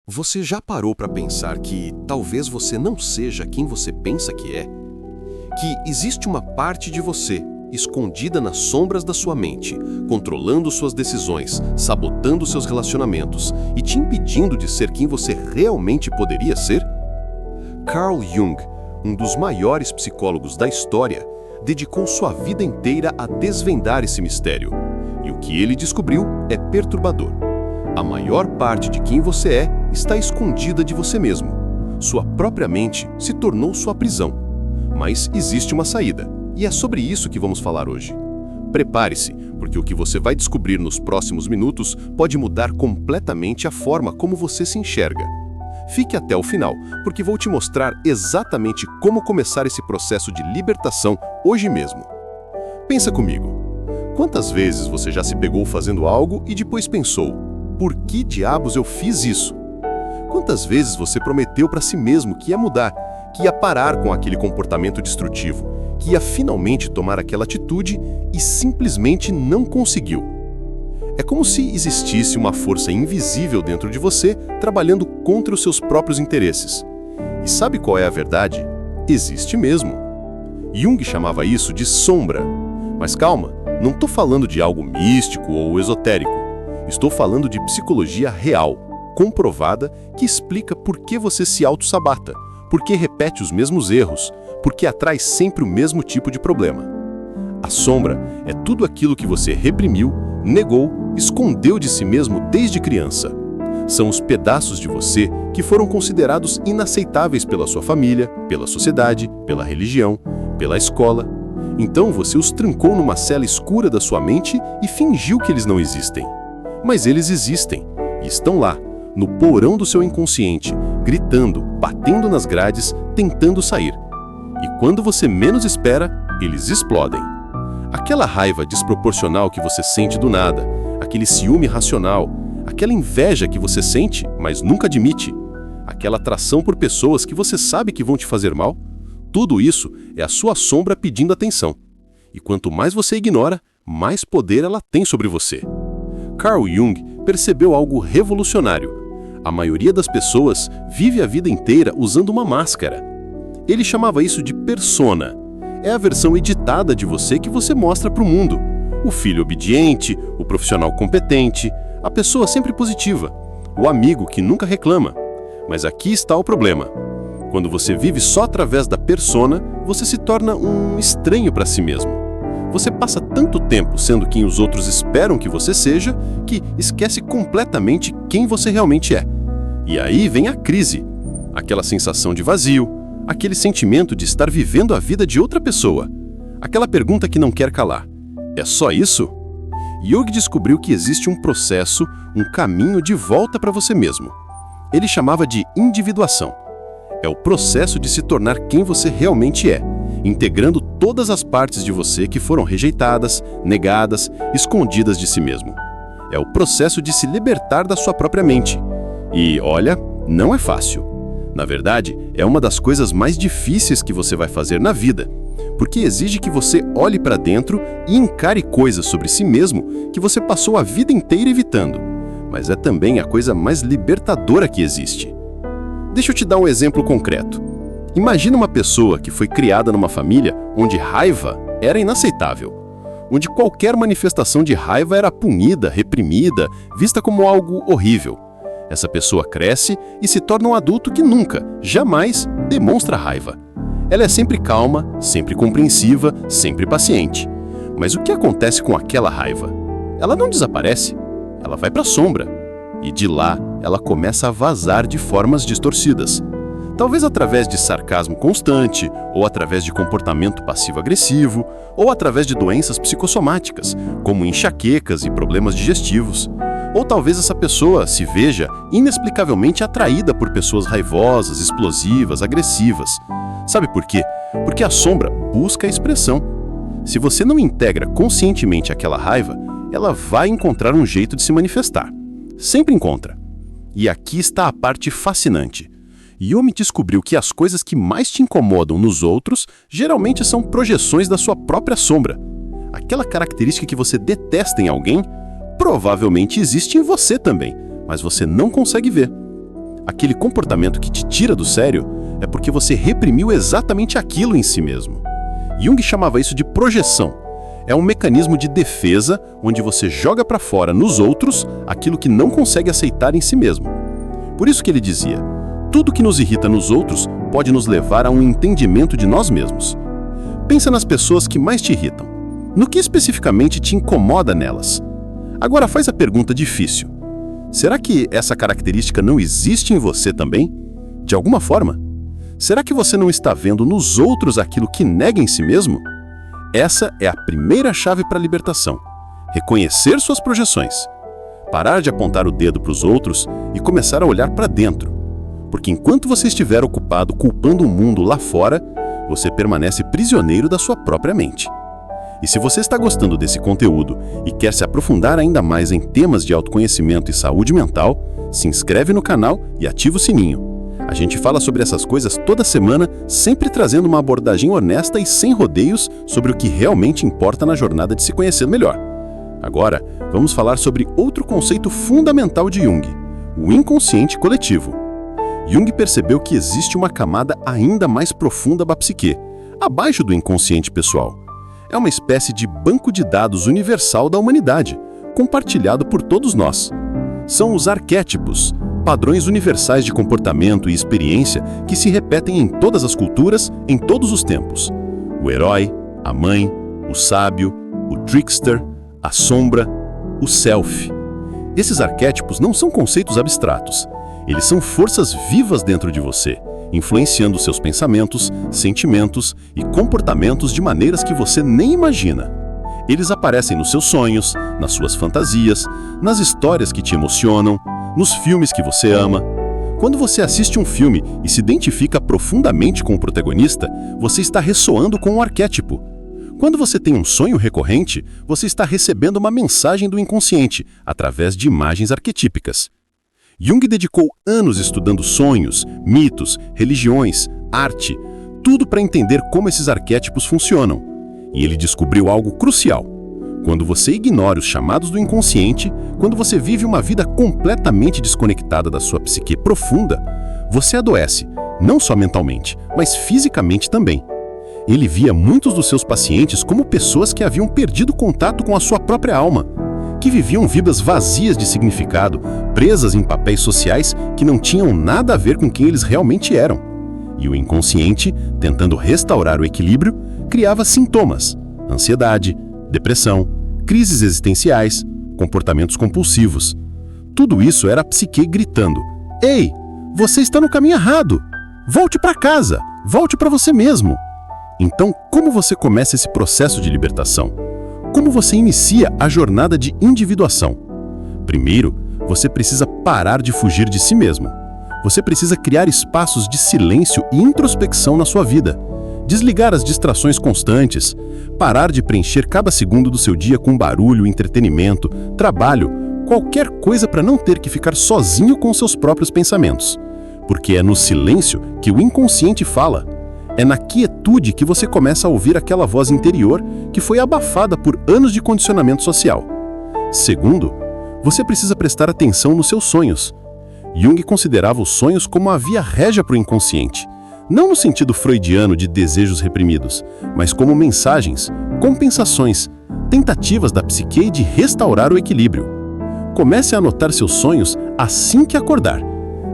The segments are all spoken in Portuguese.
Você já parou para pensar que talvez você não seja quem você pensa que é? Que existe uma parte de você, escondida nas sombras da sua mente, controlando suas decisões, sabotando seus relacionamentos e te impedindo de ser quem você realmente poderia ser? Carl Jung, um dos maiores psicólogos da história, dedicou sua vida inteira a desvendar esse mistério. E o que ele descobriu é perturbador. A maior parte de quem você é está escondida de você mesmo. Sua própria mente se tornou sua prisão. Mas existe uma saída, e é sobre isso que vamos falar hoje. Prepare-se, porque o que você vai descobrir nos próximos minutos pode mudar completamente a forma como você se enxerga. Fique até o final, porque vou te mostrar exatamente como começar esse processo de libertação hoje mesmo. Pensa comigo. Quantas vezes você já se pegou fazendo algo e depois pensou: por que diabos eu fiz isso? Quantas vezes você prometeu para si mesmo que ia mudar, que ia parar com aquele comportamento destrutivo, que ia finalmente tomar aquela atitude e simplesmente não conseguiu? É como se existisse uma força invisível dentro de você trabalhando contra os seus próprios interesses. E sabe qual é a verdade? Existe mesmo. Jung chamava isso de sombra. Mas calma, não estou falando de algo místico ou esotérico. Estou falando de psicologia real, comprovada, que explica por que você se auto-sabata, por que repete os mesmos erros, por que atrai sempre o mesmo tipo de problema. A sombra é tudo aquilo que você reprimiu, negou, escondeu de si mesmo desde criança. São os pedaços de você que foram considerados inaceitáveis pela sua família, pela sociedade, pela religião, pela escola. Então você os trancou numa cela escura da sua mente e fingiu que eles não existem. Mas eles existem, e estão lá, no porão do seu inconsciente, gritando, batendo nas grades, tentando sair. E quando você menos espera, eles explodem. Aquela raiva desproporcional que você sente do nada, aquele ciúme irracional, aquela inveja que você sente, mas nunca admite, aquela atração por pessoas que você sabe que vão te fazer mal, tudo isso é a sua sombra pedindo atenção. E quanto mais você ignora, mais poder ela tem sobre você. Carl Jung percebeu algo revolucionário. A maioria das pessoas vive a vida inteira usando uma máscara. Ele chamava isso de persona. É a versão editada de você que você mostra para o mundo. O filho obediente, o profissional competente, a pessoa sempre positiva, o amigo que nunca reclama. Mas aqui está o problema. Quando você vive só através da persona, você se torna um estranho para si mesmo. Você passa tanto tempo sendo quem os outros esperam que você seja, que esquece completamente quem você realmente é. E aí vem a crise, aquela sensação de vazio, aquele sentimento de estar vivendo a vida de outra pessoa, aquela pergunta que não quer calar. É só isso? Jung descobriu que existe um processo, um caminho de volta para você mesmo. Ele chamava de individuação. É o processo de se tornar quem você realmente é, integrando todas as partes de você que foram rejeitadas, negadas, escondidas de si mesmo. É o processo de se libertar da sua própria mente. E, olha, não é fácil. Na verdade, é uma das coisas mais difíceis que você vai fazer na vida, porque exige que você olhe para dentro e encare coisas sobre si mesmo que você passou a vida inteira evitando. Mas é também a coisa mais libertadora que existe. Deixa eu te dar um exemplo concreto. Imagina uma pessoa que foi criada numa família onde raiva era inaceitável, onde qualquer manifestação de raiva era punida, reprimida, vista como algo horrível. Essa pessoa cresce e se torna um adulto que nunca, jamais demonstra raiva. Ela é sempre calma, sempre compreensiva, sempre paciente. Mas o que acontece com aquela raiva? Ela não desaparece, ela vai para a sombra. E de lá, ela começa a vazar de formas distorcidas. Talvez através de sarcasmo constante, ou através de comportamento passivo-agressivo, ou através de doenças psicossomáticas, como enxaquecas e problemas digestivos. Ou talvez essa pessoa se veja inexplicavelmente atraída por pessoas raivosas, explosivas, agressivas. Sabe por quê? Porque a sombra busca a expressão. Se você não integra conscientemente aquela raiva, ela vai encontrar um jeito de se manifestar. Sempre encontra. E aqui está a parte fascinante. Jung descobriu que as coisas que mais te incomodam nos outros geralmente são projeções da sua própria sombra. Aquela característica que você detesta em alguém provavelmente existe em você também, mas você não consegue ver. aquele comportamento que te tira do sério, é porque você reprimiu exatamente aquilo em si mesmo. Jung chamava isso de projeção. É um mecanismo de defesa onde você joga para fora nos outros aquilo que não consegue aceitar em si mesmo. Por isso que ele dizia: tudo que nos irrita nos outros pode nos levar a um entendimento de nós mesmos. Pensa nas pessoas que mais te irritam. No que especificamente te incomoda nelas? Agora faz a pergunta difícil. Será que essa característica não existe em você também? De alguma forma? Será que você não está vendo nos outros aquilo que nega em si mesmo? Essa é a primeira chave para a libertação. Reconhecer suas projeções. Parar de apontar o dedo para os outros e começar a olhar para dentro. Porque enquanto você estiver ocupado culpando o mundo lá fora, você permanece prisioneiro da sua própria mente. E se você está gostando desse conteúdo e quer se aprofundar ainda mais em temas de autoconhecimento e saúde mental, se inscreve no canal e ativa o sininho. A gente fala sobre essas coisas toda semana, sempre trazendo uma abordagem honesta e sem rodeios sobre o que realmente importa na jornada de se conhecer melhor. Agora, vamos falar sobre outro conceito fundamental de Jung, o inconsciente coletivo. Jung percebeu que existe uma camada ainda mais profunda da psique, abaixo do inconsciente pessoal. É uma espécie de banco de dados universal da humanidade, compartilhado por todos nós. São os arquétipos, padrões universais de comportamento e experiência que se repetem em todas as culturas, em todos os tempos. O herói, a mãe, o sábio, o trickster, a sombra, o self. Esses arquétipos não são conceitos abstratos. Eles são forças vivas dentro de você, influenciando seus pensamentos, sentimentos e comportamentos de maneiras que você nem imagina. Eles aparecem nos seus sonhos, nas suas fantasias, nas histórias que te emocionam, nos filmes que você ama. Quando você assiste um filme e se identifica profundamente com o protagonista, você está ressoando com o arquétipo. Quando você tem um sonho recorrente, você está recebendo uma mensagem do inconsciente, através de imagens arquetípicas. Jung dedicou anos estudando sonhos, mitos, religiões, arte, tudo para entender como esses arquétipos funcionam. E ele descobriu algo crucial. Quando você ignora os chamados do inconsciente, quando você vive uma vida completamente desconectada da sua psique profunda, você adoece, não só mentalmente, mas fisicamente também. Ele via muitos dos seus pacientes como pessoas que haviam perdido contato com a sua própria alma, que viviam vidas vazias de significado, presas em papéis sociais que não tinham nada a ver com quem eles realmente eram. E o inconsciente, tentando restaurar o equilíbrio, criava sintomas: ansiedade, depressão, crises existenciais, comportamentos compulsivos. Tudo isso era a psique gritando: "Ei, você está no caminho errado! Volte para casa! Volte para você mesmo!" Então, como você começa esse processo de libertação? Como você inicia a jornada de individuação? Primeiro, você precisa parar de fugir de si mesmo. Você precisa criar espaços de silêncio e introspecção na sua vida. Desligar as distrações constantes, parar de preencher cada segundo do seu dia com barulho, entretenimento, trabalho, qualquer coisa para não ter que ficar sozinho com seus próprios pensamentos. Porque é no silêncio que o inconsciente fala. É na quietude que você começa a ouvir aquela voz interior que foi abafada por anos de condicionamento social. Segundo, você precisa prestar atenção nos seus sonhos. Jung considerava os sonhos como a via régia para o inconsciente. Não no sentido freudiano de desejos reprimidos, mas como mensagens, compensações, tentativas da psique de restaurar o equilíbrio. Comece a anotar seus sonhos assim que acordar.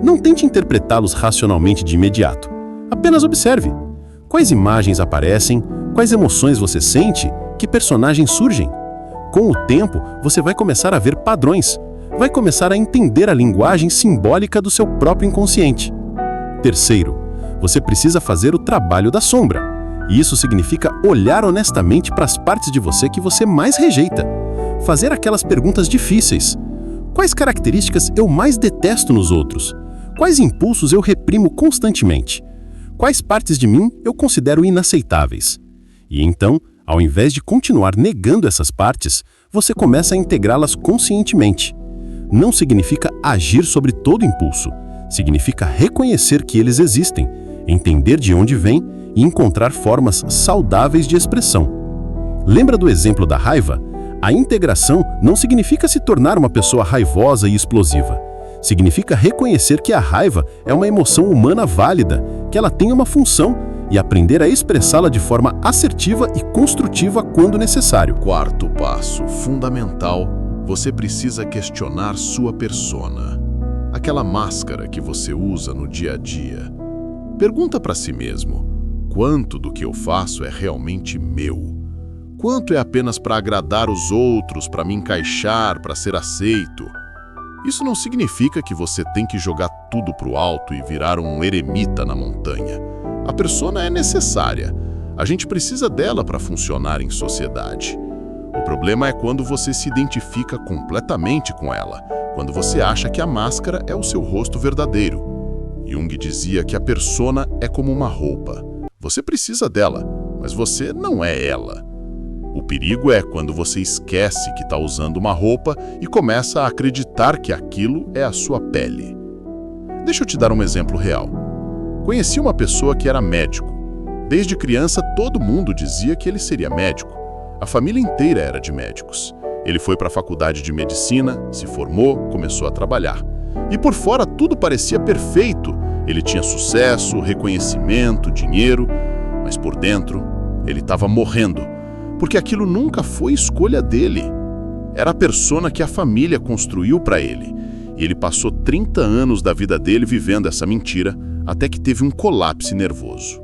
Não tente interpretá-los racionalmente de imediato. Apenas observe. Quais imagens aparecem? Quais emoções você sente? Que personagens surgem? Com o tempo, você vai começar a ver padrões. Vai começar a entender a linguagem simbólica do seu próprio inconsciente. Terceiro, você precisa fazer o trabalho da sombra. E isso significa olhar honestamente para as partes de você que você mais rejeita. Fazer aquelas perguntas difíceis. Quais características eu mais detesto nos outros? Quais impulsos eu reprimo constantemente? Quais partes de mim eu considero inaceitáveis? E então, ao invés de continuar negando essas partes, você começa a integrá-las conscientemente. Não significa agir sobre todo impulso. Significa reconhecer que eles existem, entender de onde vêm e encontrar formas saudáveis de expressão. Lembra do exemplo da raiva? A integração não significa se tornar uma pessoa raivosa e explosiva. Significa reconhecer que a raiva é uma emoção humana válida, que ela tem uma função e aprender a expressá-la de forma assertiva e construtiva quando necessário. Quarto passo, fundamental, você precisa questionar sua persona. Aquela máscara que você usa no dia a dia. Pergunta para si mesmo, quanto do que eu faço é realmente meu? Quanto é apenas para agradar os outros, para me encaixar, para ser aceito? Isso não significa que você tem que jogar tudo pro alto e virar um eremita na montanha. A persona é necessária. A gente precisa dela para funcionar em sociedade. O problema é quando você se identifica completamente com ela, quando você acha que a máscara é o seu rosto verdadeiro. Jung dizia que a persona é como uma roupa. Você precisa dela, mas você não é ela. O perigo é quando você esquece que está usando uma roupa e começa a acreditar que aquilo é a sua pele. Deixa eu te dar um exemplo real. Conheci uma pessoa que era médico. Desde criança, todo mundo dizia que ele seria médico. A família inteira era de médicos. Ele foi para a faculdade de medicina, se formou, começou a trabalhar. E por fora tudo parecia perfeito. Ele tinha sucesso, reconhecimento, dinheiro, mas por dentro ele estava morrendo. Porque aquilo nunca foi escolha dele. Era a persona que a família construiu para ele. E ele passou 30 anos da vida dele vivendo essa mentira, até que teve um colapso nervoso.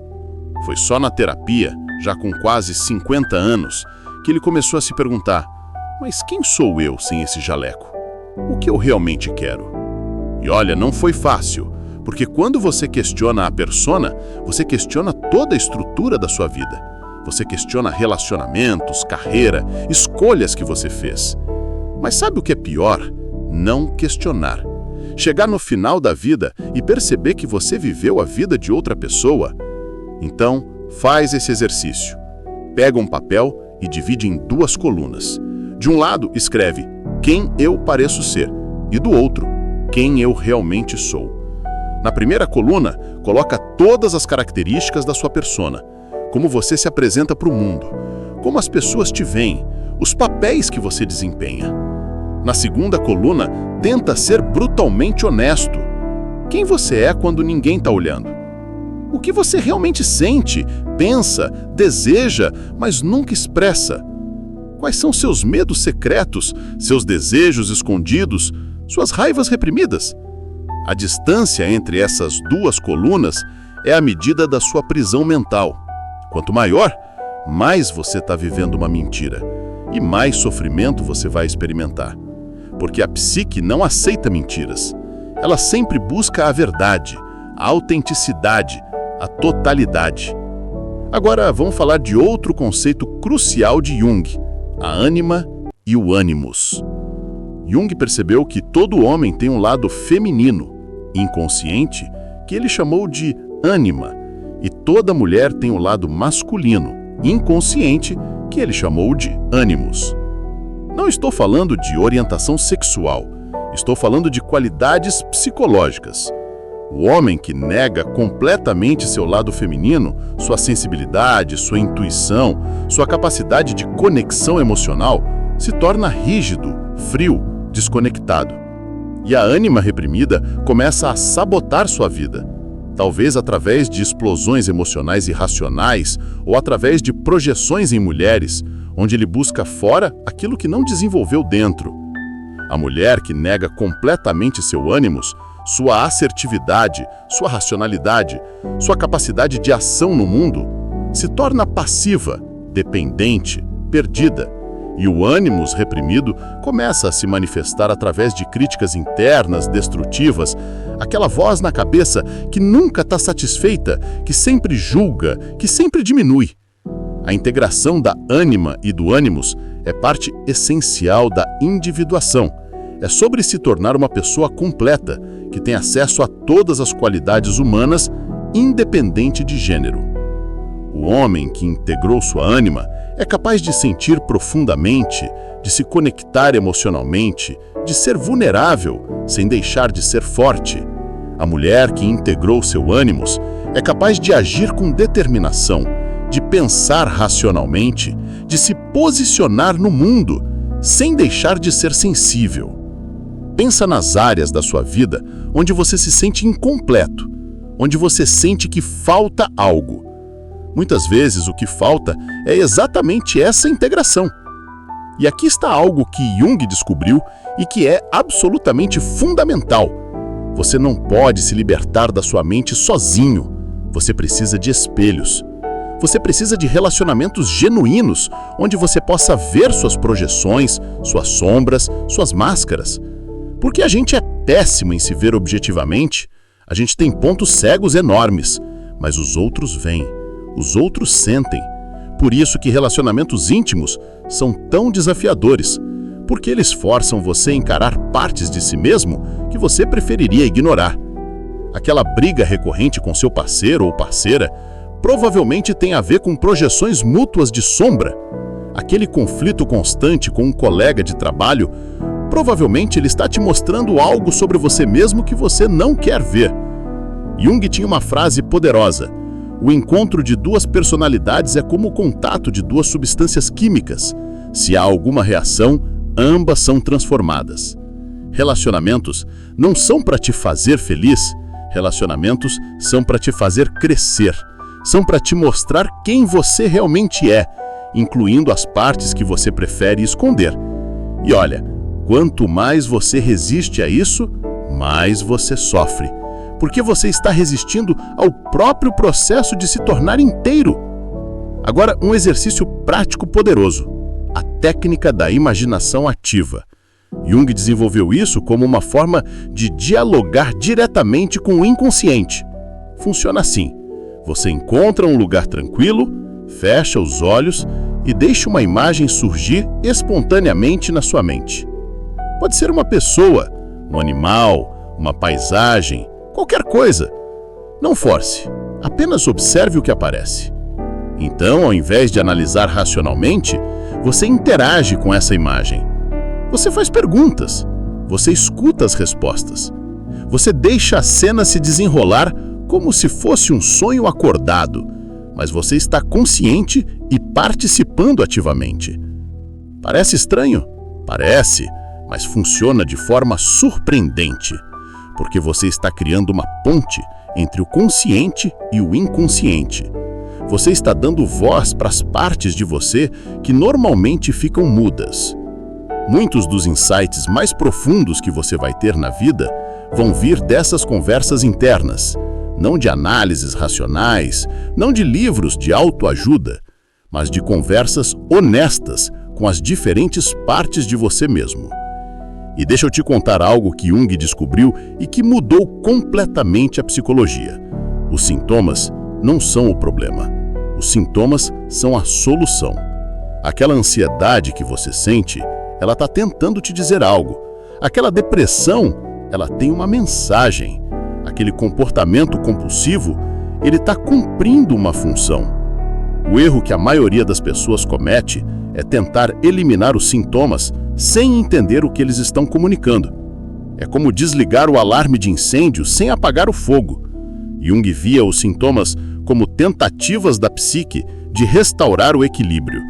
Foi só na terapia, já com quase 50 anos, que ele começou a se perguntar: mas quem sou eu sem esse jaleco? O que eu realmente quero? E olha, não foi fácil, porque quando você questiona a persona, você questiona toda a estrutura da sua vida. Você questiona relacionamentos, carreira, escolhas que você fez. Mas sabe o que é pior? Não questionar. Chegar no final da vida e perceber que você viveu a vida de outra pessoa. Então, faz esse exercício. Pega um papel e divide em 2 colunas. De um lado, escreve quem eu pareço ser e do outro, quem eu realmente sou. Na primeira coluna, coloca todas as características da sua persona. Como você se apresenta para o mundo, como as pessoas te veem, os papéis que você desempenha. Na segunda coluna, tenta ser brutalmente honesto. Quem você é quando ninguém está olhando? O que você realmente sente, pensa, deseja, mas nunca expressa? Quais são seus medos secretos, seus desejos escondidos, suas raivas reprimidas? A distância entre essas 2 colunas é a medida da sua prisão mental. Quanto maior, mais você está vivendo uma mentira e mais sofrimento você vai experimentar. Porque a psique não aceita mentiras. Ela sempre busca a verdade, a autenticidade, a totalidade. Agora vamos falar de outro conceito crucial de Jung, a ânima e o ânimos. Jung percebeu que todo homem tem um lado feminino, inconsciente, que ele chamou de ânima, e toda mulher tem um lado masculino, inconsciente, que ele chamou de ânimos. Não estou falando de orientação sexual, estou falando de qualidades psicológicas. O homem que nega completamente seu lado feminino, sua sensibilidade, sua intuição, sua capacidade de conexão emocional, se torna rígido, frio, desconectado. E a ânima reprimida começa a sabotar sua vida. Talvez através de explosões emocionais irracionais ou através de projeções em mulheres, onde ele busca fora aquilo que não desenvolveu dentro. A mulher que nega completamente seu ânimos, sua assertividade, sua racionalidade, sua capacidade de ação no mundo, se torna passiva, dependente, perdida. E o ânimos reprimido começa a se manifestar através de críticas internas, destrutivas, aquela voz na cabeça que nunca está satisfeita, que sempre julga, que sempre diminui. A integração da ânima e do ânimos é parte essencial da individuação. É sobre se tornar uma pessoa completa, que tem acesso a todas as qualidades humanas, independente de gênero. O homem que integrou sua ânima é capaz de sentir profundamente, de se conectar emocionalmente, de ser vulnerável, sem deixar de ser forte. A mulher que integrou seu ânimos é capaz de agir com determinação, de pensar racionalmente, de se posicionar no mundo, sem deixar de ser sensível. Pensa nas áreas da sua vida onde você se sente incompleto, onde você sente que falta algo. Muitas vezes o que falta é exatamente essa integração. E aqui está algo que Jung descobriu e que é absolutamente fundamental. Você não pode se libertar da sua mente sozinho. Você precisa de espelhos. Você precisa de relacionamentos genuínos, onde você possa ver suas projeções, suas sombras, suas máscaras. Porque a gente é péssimo em se ver objetivamente. A gente tem pontos cegos enormes, mas os outros veem, os outros sentem. Por isso que relacionamentos íntimos são tão desafiadores, porque eles forçam você a encarar partes de si mesmo que você preferiria ignorar. Aquela briga recorrente com seu parceiro ou parceira provavelmente tem a ver com projeções mútuas de sombra. Aquele conflito constante com um colega de trabalho, provavelmente ele está te mostrando algo sobre você mesmo que você não quer ver. Jung tinha uma frase poderosa: o encontro de duas personalidades é como o contato de duas substâncias químicas. Se há alguma reação, ambas são transformadas. Relacionamentos não são para te fazer feliz, relacionamentos são para te fazer crescer. São para te mostrar quem você realmente é, incluindo as partes que você prefere esconder. E olha, quanto mais você resiste a isso, mais você sofre, porque você está resistindo ao próprio processo de se tornar inteiro. Agora, um exercício prático poderoso: a técnica da imaginação ativa. Jung desenvolveu isso como uma forma de dialogar diretamente com o inconsciente. Funciona assim: você encontra um lugar tranquilo, fecha os olhos e deixa uma imagem surgir espontaneamente na sua mente. Pode ser uma pessoa, um animal, uma paisagem, qualquer coisa. Não force, apenas observe o que aparece. Então, ao invés de analisar racionalmente, você interage com essa imagem. Você faz perguntas, você escuta as respostas. Você deixa a cena se desenrolar como se fosse um sonho acordado, mas você está consciente e participando ativamente. Parece estranho? Parece, mas funciona de forma surpreendente, porque você está criando uma ponte entre o consciente e o inconsciente. Você está dando voz para as partes de você que normalmente ficam mudas. Muitos dos insights mais profundos que você vai ter na vida vão vir dessas conversas internas, não de análises racionais, não de livros de autoajuda, mas de conversas honestas com as diferentes partes de você mesmo. E deixa eu te contar algo que Jung descobriu e que mudou completamente a psicologia. Os sintomas não são o problema. Os sintomas são a solução. Aquela ansiedade que você sente, ela está tentando te dizer algo. Aquela depressão, ela tem uma mensagem. Aquele comportamento compulsivo, ele está cumprindo uma função. O erro que a maioria das pessoas comete é tentar eliminar os sintomas sem entender o que eles estão comunicando. É como desligar o alarme de incêndio sem apagar o fogo. Jung via os sintomas como tentativas da psique de restaurar o equilíbrio.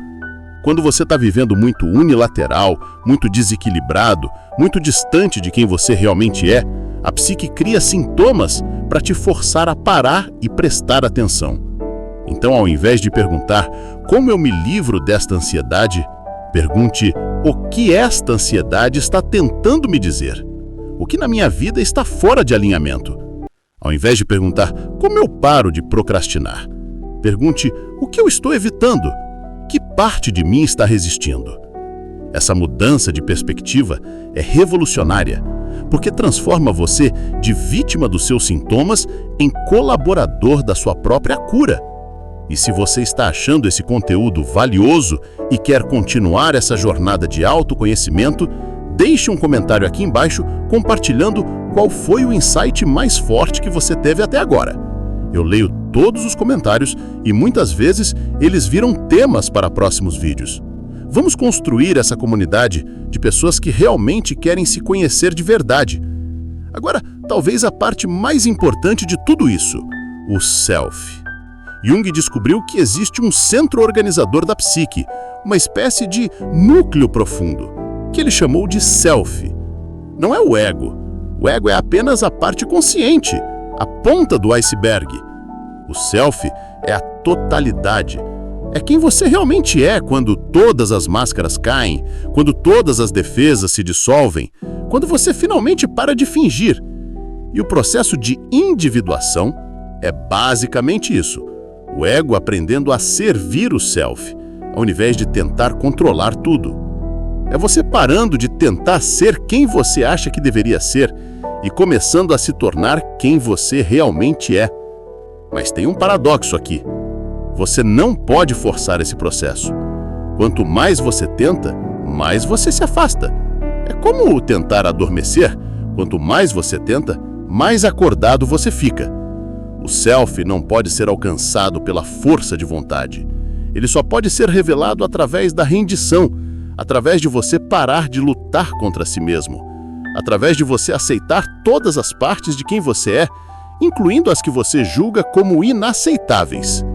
Quando você está vivendo muito unilateral, muito desequilibrado, muito distante de quem você realmente é, a psique cria sintomas para te forçar a parar e prestar atenção. Então, ao invés de perguntar como eu me livro desta ansiedade, pergunte o que esta ansiedade está tentando me dizer. O que na minha vida está fora de alinhamento. Ao invés de perguntar como eu paro de procrastinar, pergunte o que eu estou evitando. Que parte de mim está resistindo? Essa mudança de perspectiva é revolucionária, porque transforma você de vítima dos seus sintomas em colaborador da sua própria cura. E se você está achando esse conteúdo valioso e quer continuar essa jornada de autoconhecimento, deixe um comentário aqui embaixo compartilhando qual foi o insight mais forte que você teve até agora. Eu leio todos os comentários e muitas vezes eles viram temas para próximos vídeos. Vamos construir essa comunidade de pessoas que realmente querem se conhecer de verdade. Agora, talvez a parte mais importante de tudo isso, o self. Jung descobriu que existe um centro organizador da psique, uma espécie de núcleo profundo, que ele chamou de self. não é o ego. O ego é apenas a parte consciente, a ponta do iceberg. O self é a totalidade. É quem você realmente é quando todas as máscaras caem, quando todas as defesas se dissolvem, quando você finalmente para de fingir. E o processo de individuação é basicamente isso. O ego aprendendo a servir o self, ao invés de tentar controlar tudo. É você parando de tentar ser quem você acha que deveria ser e começando a se tornar quem você realmente é. Mas tem um paradoxo aqui. Você não pode forçar esse processo. Quanto mais você tenta, mais você se afasta. É como tentar adormecer. Quanto mais você tenta, mais acordado você fica. O self não pode ser alcançado pela força de vontade. Ele só pode ser revelado através da rendição, através de você parar de lutar contra si mesmo, através de você aceitar todas as partes de quem você é, incluindo as que você julga como inaceitáveis.